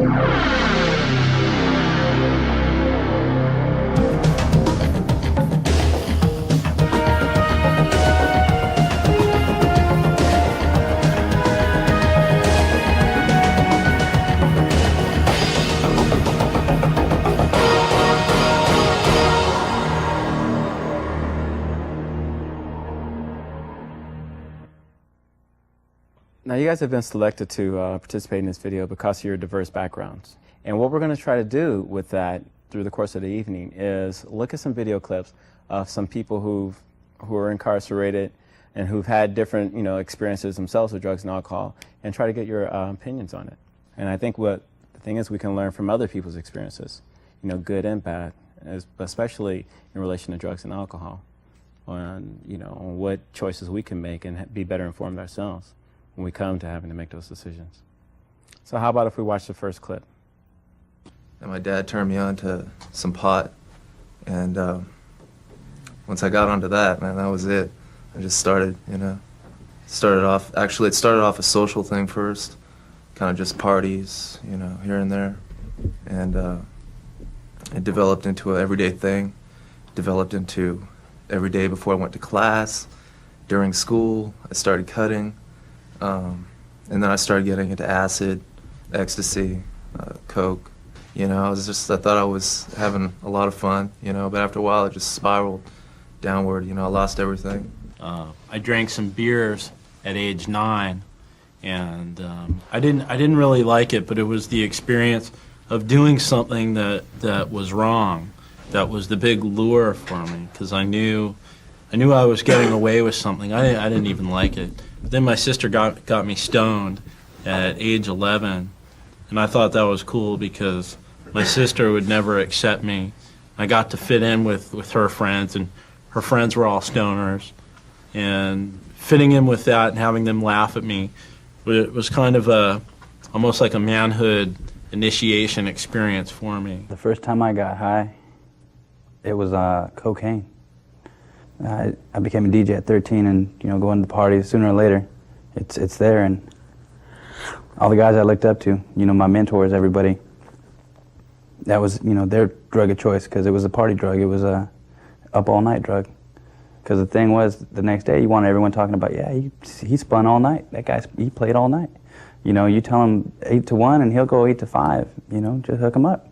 Now you guys have been selected to participate in this video because of your diverse backgrounds. And what we're going to try to do with that through the course of the evening is look at some video clips of some people who are incarcerated and who've had different experiences themselves with drugs and alcohol, and try to get your opinions on it. And I think what the thing is, we can learn from other people's experiences, good and bad, especially in relation to drugs and alcohol, on what choices we can make and be better informed ourselves when we come to having to make those decisions. So how about if we watch the first clip? And my dad turned me on to some pot, and once I got onto that, man, that was it. I just started, started off a social thing first, kind of just parties, here and there, and it developed into an everyday thing, developed into every day before I went to class, during school. I started cutting. And then I started getting into acid, ecstasy, coke. I thought I was having a lot of fun, but after a while it just spiraled downward. I lost everything. I drank some beers at age 9, and I didn't really like it, but it was the experience of doing something that was wrong. That was the big lure for me, because I knew I was getting away with something. I didn't even like it. But then my sister got me stoned at age 11, and I thought that was cool because my sister would never accept me. I got to fit in with her friends, and her friends were all stoners. And fitting in with that and having them laugh at me, it was kind of almost like a manhood initiation experience for me. The first time I got high, it was cocaine. I became a DJ at 13, and going to the parties sooner or later, it's there, and all the guys I looked up to, my mentors, everybody, that was their drug of choice, because it was a party drug. It was a up all night drug, because the thing was, the next day you wanted everyone talking about, yeah, he spun all night. That guy, he played all night. You tell him 8 to 1 and he'll go 8 to 5. Just hook him up.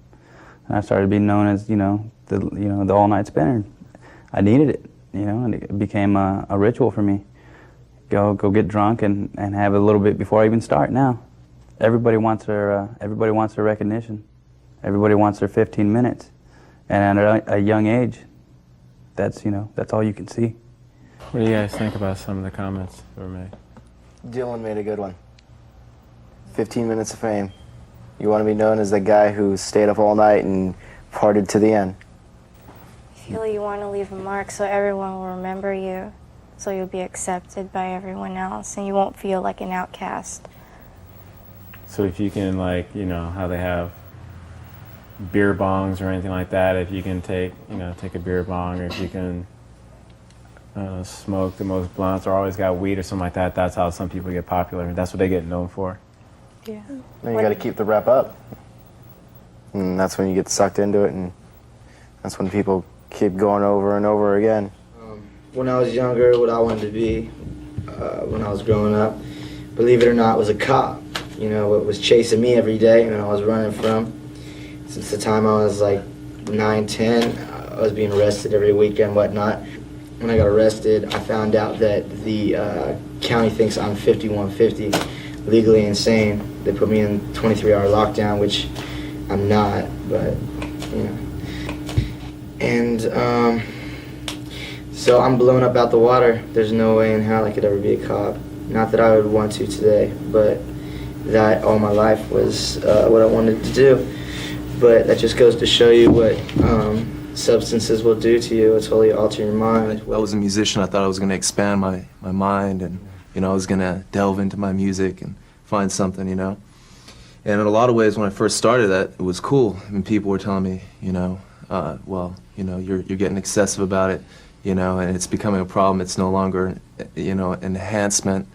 And I started being known as the all night spinner. I needed it. And it became a ritual for me. Go get drunk and have a little bit before I even start. Now, everybody wants their recognition. Everybody wants their 15 minutes, and at a young age, that's all you can see. What do you guys think about some of the comments that were made? Dylan made a good one. 15 minutes of fame. You want to be known as the guy who stayed up all night and partied to the end. I feel you want to leave a mark so everyone will remember you, so you'll be accepted by everyone else, and you won't feel like an outcast. So if you can, how they have beer bongs or anything like that, if you can take a beer bong, or if you can smoke the most blunts, or always got weed or something like that, that's how some people get popular. That's what they get known for. Yeah. Then you got to keep the rep up. And that's when you get sucked into it, and that's when people keep going over and over again. When I was younger, what I wanted to be when I was growing up, believe it or not, was a cop. It was chasing me every day when I was running from. Since the time I was like 9, 10, I was being arrested every weekend, whatnot. When I got arrested, I found out that the county thinks I'm 5150, legally insane. They put me in 23-hour lockdown, which I'm not, but, And so I'm blown up out the water. There's no way in hell I could ever be a cop. Not that I would want to today, but that all my life was what I wanted to do. But that just goes to show you what substances will do to you. It's totally alter your mind. I was a musician. I thought I was going to expand my mind, and I was going to delve into my music and find something, And in a lot of ways, when I first started that, it was cool. I mean, people were telling me, you're getting excessive about it, and it's becoming a problem. It's no longer, an enhancement,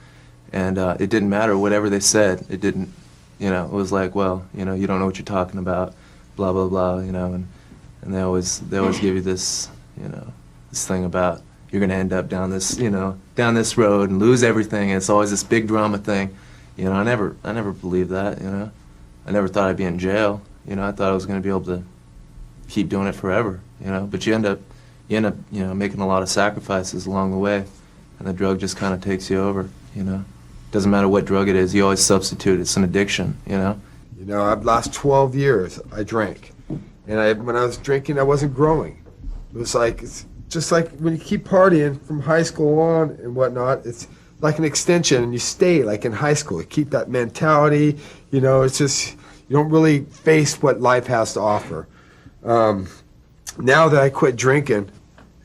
and it didn't matter whatever they said. It didn't, you know, it was like, well, you know, you don't know what you're talking about, blah, blah, blah, you know, and they always give you this, you know, this thing about you're going to end up down this, you know, down this road and lose everything, and it's always this big drama thing. You know, I never believed that, you know. I never thought I'd be in jail, you know. I thought I was going to be able to keep doing it forever, you know. But you end up, you know, making a lot of sacrifices along the way, and the drug just kind of takes you over, you know. Doesn't matter what drug it is, you always substitute. It's an addiction, you know. You know, I've last 12 years I drank, and when I was drinking, I wasn't growing. It was like, it's just like when you keep partying from high school on and whatnot, it's like an extension, and you stay like in high school. You keep that mentality, you know. It's just, you don't really face what life has to offer. Now that I quit drinking,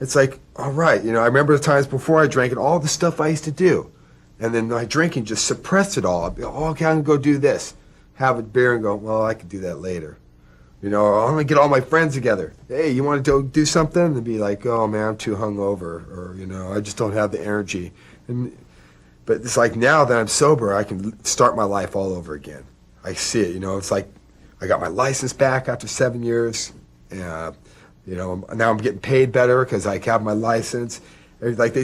it's like, all right, you know, I remember the times before I drank and all the stuff I used to do. And then my drinking just suppressed it all. I'd be, oh, okay, I'm gonna go do this. Have a beer and go, well, I could do that later. You know, I'm gonna get all my friends together. Hey, you wanna go do something? And be like, oh man, I'm too hungover, or, you know, I just don't have the energy. But it's like now that I'm sober, I can start my life all over again. I see it, you know, it's like I got my license back after 7 years. You know, now I'm getting paid better because I have my license. Like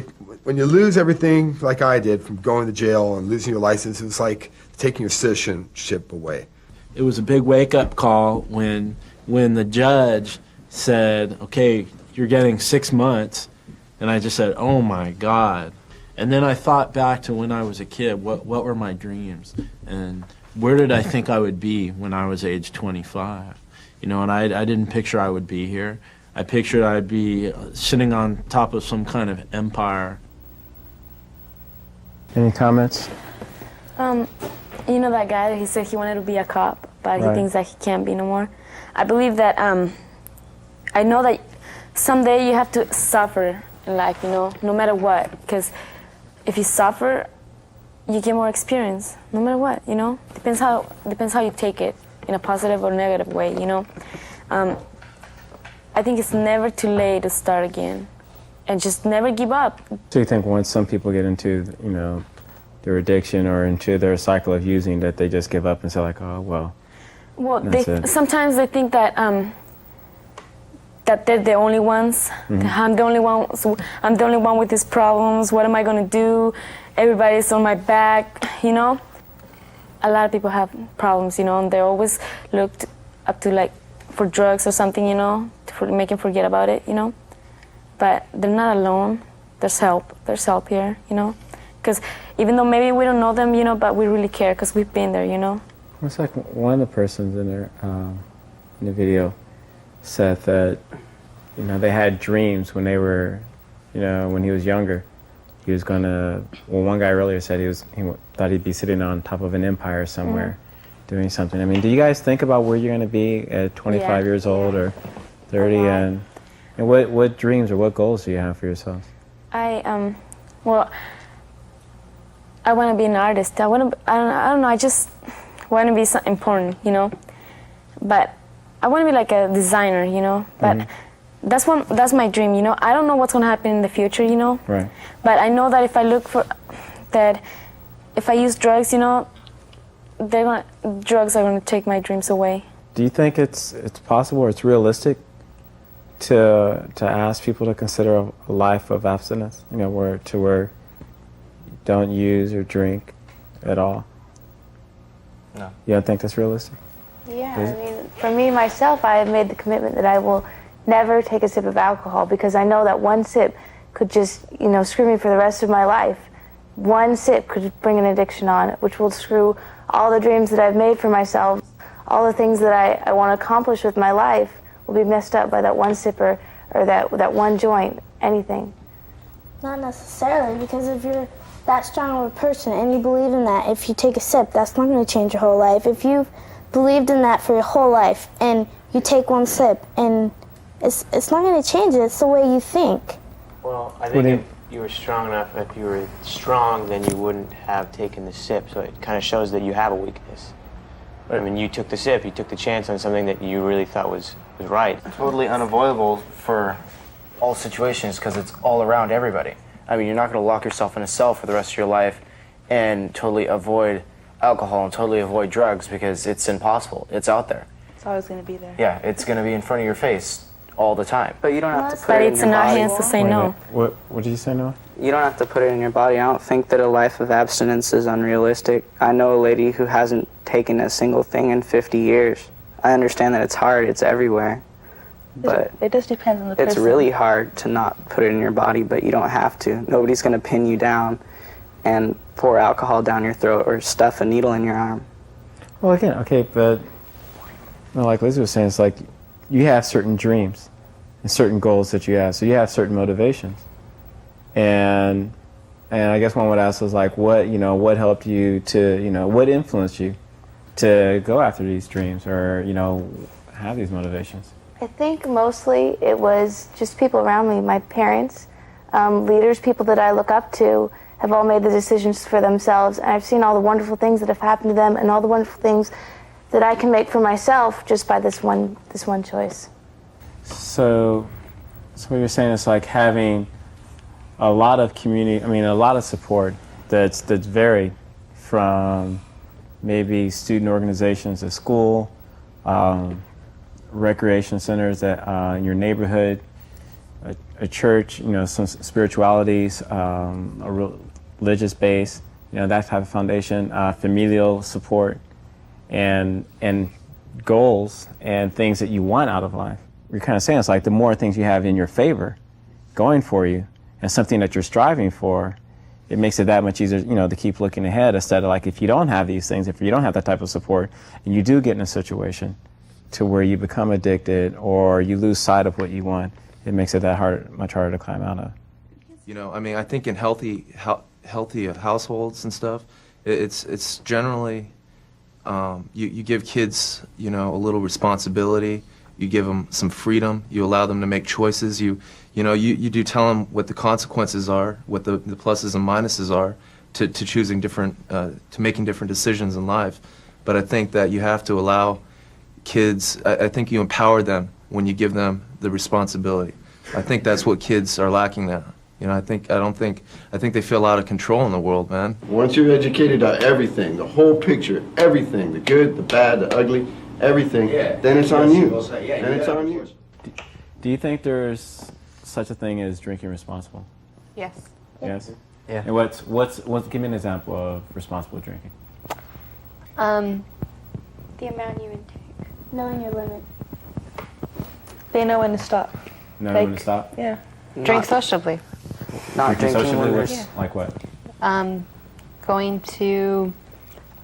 when you lose everything, like I did, from going to jail and losing your license, it was like taking your citizenship away. It was a big wake-up call when the judge said, okay, you're getting 6 months, and I just said, oh my God. And then I thought back to when I was a kid, what were my dreams, and where did I think I would be when I was age 25? You know, and I didn't picture I would be here. I pictured I'd be sitting on top of some kind of empire. Any comments? You know that guy that he said he wanted to be a cop, but Right. he thinks that he can't be no more? I believe that, I know that someday you have to suffer in life, you know, no matter what, because if you suffer, you get more experience, no matter what, you know? Depends how you take it, in a positive or negative way, you know? I think it's never too late to start again, and just never give up. So you think once some people get into, you know, their addiction or into their cycle of using, that they just give up and say like, oh, well, Well, sometimes they think that that they're the only ones. Mm-hmm. I'm the only one. So I'm the only one with these problems. What am I gonna do? Everybody's on my back. You know, a lot of people have problems. You know, and they always looked up to like for drugs or something. You know, to make them forget about it. You know, but they're not alone. There's help. There's help here. You know, because even though maybe we don't know them, you know, but we really care because we've been there. You know. It's like one of the persons in there in the video said that, you know, they had dreams when they were, you know, when he was younger. He was gonna. Well, one guy earlier said he thought he'd be sitting on top of an empire somewhere, doing something. I mean, do you guys think about where you're gonna be at 25 years old or 30, and what dreams or what goals do you have for yourselves? Well, I want to be an artist. I don't know. I just want to be something important, you know. But I want to be like a designer, you know. But that's my dream, you know. I don't know what's gonna happen in the future, you know. Right. But I know that if I use drugs, you know, drugs are gonna take my dreams away. Do you think it's possible or it's realistic to ask people to consider a life of abstinence? You know, where you don't use or drink at all? No. You don't think that's realistic? Yeah, I mean, for me, myself, I have made the commitment that I will never take a sip of alcohol because I know that one sip could just, you know, screw me for the rest of my life. One sip could bring an addiction on, which will screw all the dreams that I've made for myself. All the things that I want to accomplish with my life will be messed up by that one sip or that one joint, anything. Not necessarily, because if you're that strong of a person and you believe in that, if you take a sip, that's not going to change your whole life. If you've believed in that for your whole life and you take one sip, and it's not going to change it. It's the way you think. Well, I think if you were strong enough, if you were strong, then you wouldn't have taken the sip. So it kind of shows that you have a weakness. But I mean, you took the sip, you took the chance on something that you really thought was right. Totally unavoidable for all situations because it's all around everybody. I mean, you're not going to lock yourself in a cell for the rest of your life and totally avoid alcohol and totally avoid drugs because it's impossible. It's out there. It's always going to be there. Yeah, it's going to be in front of your face all the time. But you don't have to put But it in it's your in our body. hands to say Wait a no. minute. What did you say, Noah? You don't have to put it in your body. I don't think that a life of abstinence is unrealistic. I know a lady who hasn't taken a single thing in 50 years. I understand that it's hard, it's everywhere. But it just depends on the it's person. really hard to not put it in your body, but you don't have to. Nobody's going to pin you down and pour alcohol down your throat or stuff a needle in your arm. Well, again, okay, but like Liz was saying, it's like you have certain dreams and certain goals that you have, so you have certain motivations. And I guess one would ask is like, what helped you to, what influenced you to go after these dreams or, have these motivations? I think mostly it was just people around me, my parents, leaders, people that I look up to have all made the decisions for themselves, and I've seen all the wonderful things that have happened to them and all the wonderful things that I can make for myself just by this one choice. So what you're saying is like having a lot of a lot of support that's varied from maybe student organizations at school, recreation centers in your neighborhood, a church, some spiritualities, a religious base, that type of foundation, familial support, and goals and things that you want out of life. You're kind of saying it's like the more things you have in your favor going for you and something that you're striving for, it makes it that much easier, to keep looking ahead instead of like if you don't have these things, if you don't have that type of support, and you do get in a situation to where you become addicted or you lose sight of what you want, it makes it much harder to climb out of. I think in healthy households and stuff, it's generally you give kids a little responsibility, you give them some freedom, you allow them to make choices, you do tell them what the consequences are, what the pluses and minuses are to choosing different to making different decisions in life. But I think that you have to allow kids, I think you empower them when you give them the responsibility. I think that's what kids are lacking now. I think they feel out of control in the world, man. Once you're educated on everything, the whole picture, everything, the good, the bad, the ugly, everything, then it's on you. Then it's on you. Do you think there's such a thing as drinking responsible? Yes. Yes? Yeah. And what's give me an example of responsible drinking? The amount you intake. Knowing your limit. They know when to stop. Know when to stop? Yeah. Drink sociably. Not drinking socially, when what's, there's... like what? Going to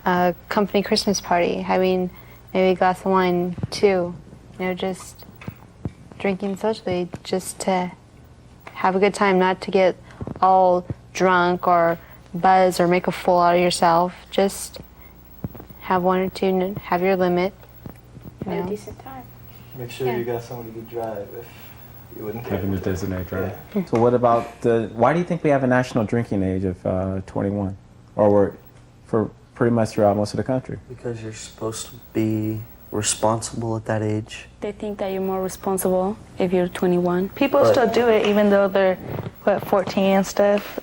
a company Christmas party, having maybe a glass of wine too. Just drinking socially, just to have a good time, not to get all drunk or buzz or make a fool out of yourself. Just have one or two, have your limit. Have a decent time. Make sure you got somebody to drive if you wouldn't care. Having to designate drive. So what about why do you think we have a national drinking age of 21? Or we're for pretty much throughout most of the country? Because you're supposed to be responsible at that age. They think that you're more responsible if you're 21. People still do it even though they're, 14 and stuff.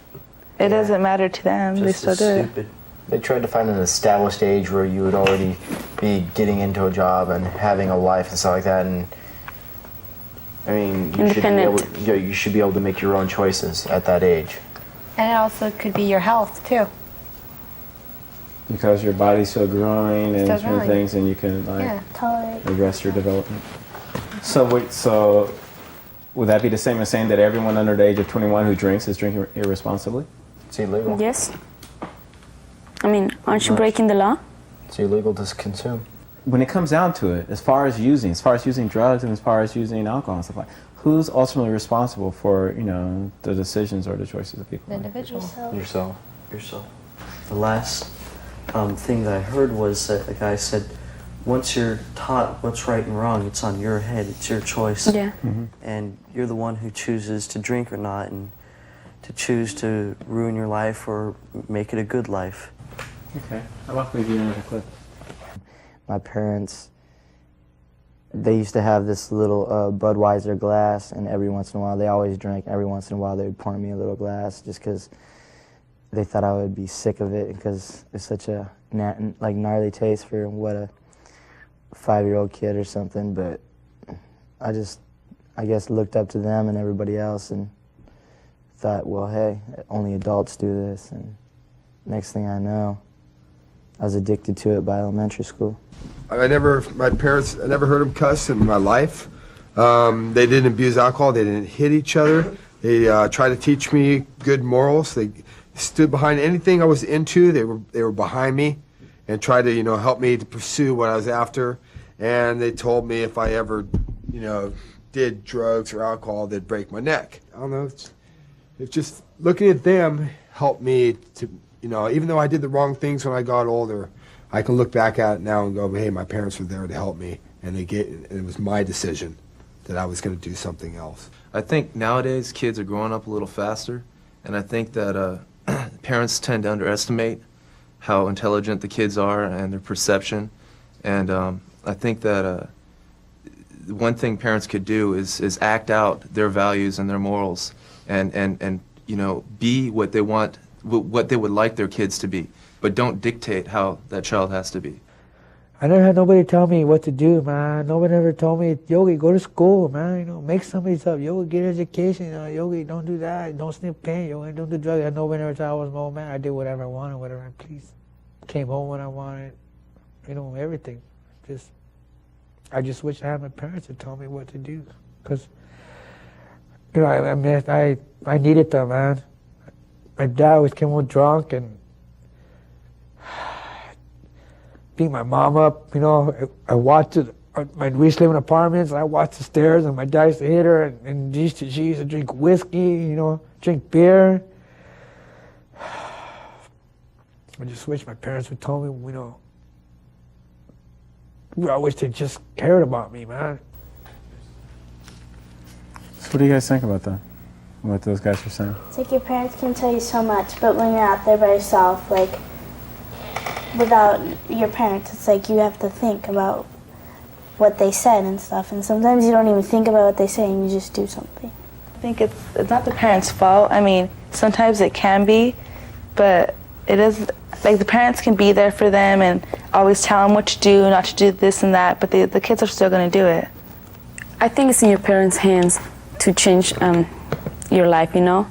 It doesn't matter to them. They still do it. They tried to find an established age where you would already be getting into a job and having a life and stuff like that. And I mean, you should be able to make your own choices at that age. And it also could be your health too. Because your body's still growing and Still different growing. things, and you can Tolerate. arrest your development. So would that be the same as saying that everyone under the age of 21 who drinks is drinking irresponsibly? It's illegal. Yes. I mean, aren't you breaking the law? It's illegal to consume. When it comes down to it, as far as using drugs and as far as using alcohol and stuff like, who's ultimately responsible for the decisions or the choices of people? The individual. Yourself. The last thing that I heard was that a guy said, once you're taught what's right and wrong, it's on your head, it's your choice. Yeah. Mm-hmm. And you're the one who chooses to drink or not, and to choose to ruin your life or make it a good life. Okay. How about we view another clip? My parents, they used to have this little Budweiser glass, and every once in a while, they always drank. Every once in a while, they would pour me a little glass just because they thought I would be sick of it because it's such a gnarly taste for what a 5-year-old kid or something. But I guess looked up to them and everybody else and thought, well, hey, only adults do this. And next thing I know, I was addicted to it by elementary school. I never heard them cuss in my life. They didn't abuse alcohol. They didn't hit each other. They tried to teach me good morals. They stood behind anything I was into. They were behind me and tried to, help me to pursue what I was after. And they told me if I ever, did drugs or alcohol, they'd break my neck. I don't know. It's just looking at them helped me to, even though I did the wrong things when I got older, I can look back at it now and go, hey, my parents were there to help me, and it was my decision that I was going to do something else. I think nowadays kids are growing up a little faster, and I think that parents tend to underestimate how intelligent the kids are and their perception. And I think that one thing parents could do is act out their values and their morals and be what they want, what they would like their kids to be, but don't dictate how that child has to be. I never had nobody tell me what to do, man. Nobody ever told me, Yogi, go to school, man. Make somebody's up. Yogi, get education. Yogi, don't do that. Don't sniff paint. Yogi, don't do drugs. Nobody ever told I was my old man. I did whatever I wanted, whatever I pleased. Came home when I wanted, everything. I just wish I had my parents to tell me what to do. Because, I needed them, man. My dad always came home drunk and beat my mom up, I watched it. We used to live in apartments, and I watched the stairs, and my dad used to hit her, and she used to drink whiskey, drink beer. I just wish my parents would tell me, I wish they just cared about me, man. So what do you guys think about that? What those guys were saying? It's like your parents can tell you so much, but when you're out there by yourself, without your parents, it's like you have to think about what they said and stuff, and sometimes you don't even think about what they say and you just do something. I think it's not the parents' fault. I mean, sometimes it can be, but it is, the parents can be there for them and always tell them what to do, not to do this and that, but the kids are still going to do it. I think it's in your parents' hands to change your life, One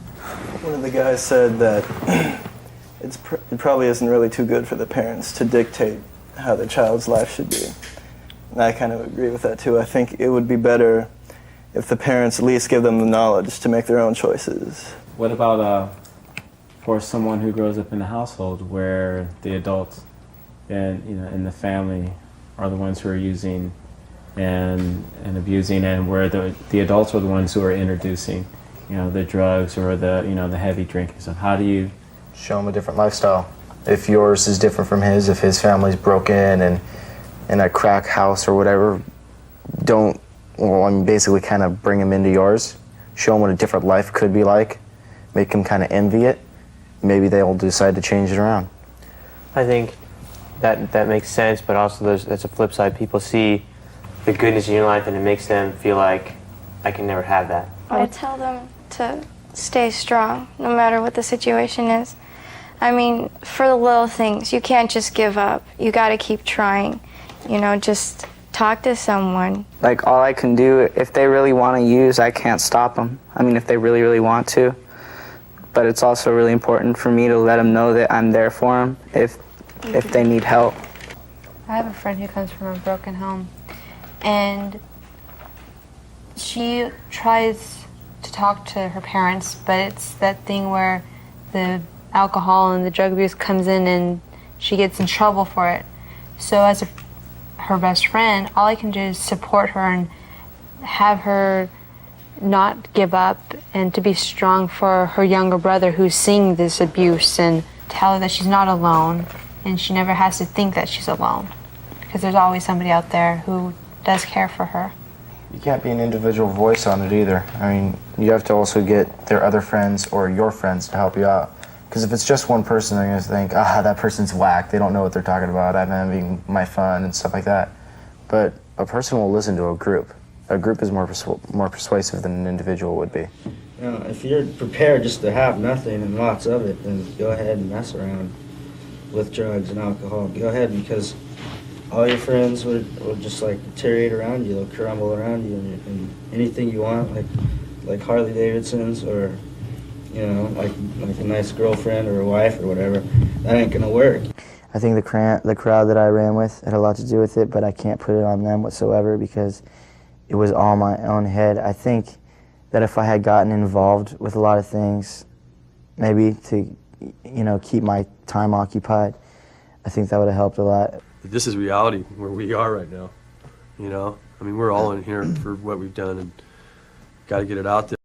of the guys said that it probably isn't really too good for the parents to dictate how their child's life should be. And I kind of agree with that too. I think it would be better if the parents at least give them the knowledge to make their own choices. What about for someone who grows up in a household where the adults in the family are the ones who are using and abusing, and where the adults are the ones who are introducing the drugs or the heavy drinking stuff? How do you show him a different lifestyle? If yours is different from his, if his family's broken and in a crack house or whatever, basically kind of bring him into yours, show him what a different life could be like, make him kind of envy it. Maybe they'll decide to change it around. I think that makes sense, but also that's a flip side. People see the goodness in your life and it makes them feel like, I can never have that. I tell them to stay strong, no matter what the situation is. I mean, for the little things, you can't just give up. You got to keep trying. Just talk to someone. All I can do, if they really want to use, I can't stop them. I mean, if they really, really want to. But it's also really important for me to let them know that I'm there for them if they need help. I have a friend who comes from a broken home, and she tries to talk to her parents, but it's that thing where the alcohol and the drug abuse comes in and she gets in trouble for it. So as her best friend, all I can do is support her and have her not give up and to be strong for her younger brother who's seeing this abuse, and tell her that she's not alone and she never has to think that she's alone, because there's always somebody out there who does care for her. You can't be an individual voice on it either. I mean, you have to also get their other friends or your friends to help you out. Because if it's just one person, they're going to think, that person's whack. They don't know what they're talking about. I'm having my fun and stuff like that. But a person will listen to a group. A group is more persuasive than an individual would be. if you're prepared just to have nothing and lots of it, then go ahead and mess around with drugs and alcohol. Go ahead, because all your friends will just like deteriorate around you. They'll crumble around you, and anything you want, like Harley Davidsons, or like a nice girlfriend or a wife or whatever, that ain't gonna work. I think the crowd that I ran with had a lot to do with it, but I can't put it on them whatsoever because it was all my own head. I think that if I had gotten involved with a lot of things, maybe to keep my time occupied, I think that would have helped a lot. This is reality where we are right now. I mean, we're all in here for what we've done and got to get it out there.